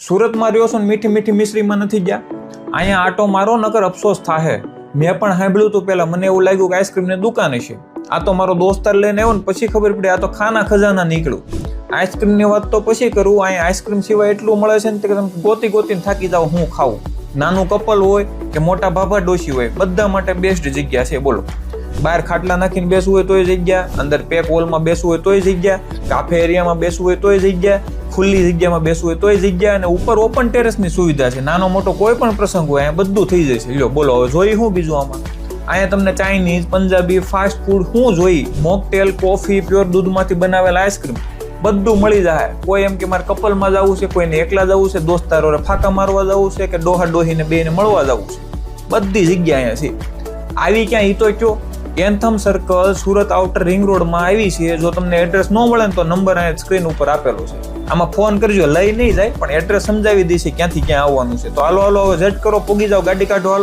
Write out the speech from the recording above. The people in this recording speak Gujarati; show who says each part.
Speaker 1: સુરતમાં રહ્યો છો ને મીઠી મીઠી મિશ્રીમાં નથી ગયા? અહીંયા આટો મારો નકર અફસોસ થાહે. મેં પણ સાંભળ્યું હતું પહેલા, મને એવું લાગ્યું કે આઈસ્ક્રીમની દુકાન છે. આ તો મારો દોસ્તાર લઈને આવ્યો ને પછી ખબર પડી આ તો ખાના ખજાના નીકળ્યું. આઈસ્ક્રીમની વાત તો પછી કરું. અહીંયા આઈસ્ક્રીમ સિવાય એટલું મળે છે ને કે તમે ગોતી ગોતીને થાકી જાવ હું ખાવું. નાનું કપલ હોય કે મોટા ભાભા ડોશી હોય, બધા માટે બેસ્ટ જગ્યા છે. બોલો, બહાર ખાટલા નાખીને બેસવું હોય તોય જગ્યા, અંદર પેક હોલમાં બેસવું હોય તોય જગ્યા, કાફે એરિયામાં બેસવું હોય તોય જગ્યા, ખુલ્લી જગ્યામાં બેસવું હોય તોય જગ્યા, અને ઉપર ઓપન ટેરેસની સુવિધા છે. નાનો મોટો કોઈ પણ પ્રસંગ હોય અહીંયા બધું થઈ જાય છે. લ્યો બોલો, હવે જોઈ શું બીજું આમાં? અહીંયા તમને ચાઇનીઝ, પંજાબી, ફાસ્ટ ફૂડ શું જોઈ, મોકટેલ, કોફી, પ્યોર દૂધમાંથી બનાવેલા આઈસ્ક્રીમ બધું મળી જાય. કોઈ એમ કે મારે કપલમાં જવું છે, કોઈને એકલા જવું છે, દોસ્તારો ફાંકા મારવા જવું છે, કે ડોહા ડોહીને બેને મળવા જવું છે, બધી જગ્યા અહીંયા છે. આવી ક્યાં ઈ તો કયો? Anthem circle, Surat outer ring રોડમાં આવી છે. જો તમને એડ્રેસ ન મળે ને તો નંબર અહીંયા સ્ક્રીન ઉપર આપેલો છે, આમાં ફોન કરજો. લઈ નહીં જાય પણ એડ્રેસ સમજાવી દેશે ક્યાંથી ક્યાં આવવાનું છે. તો હાલો હાલો હવે ઝટ કરો, પૂગી જાઓ, ગાડી કાઢો, હાલો.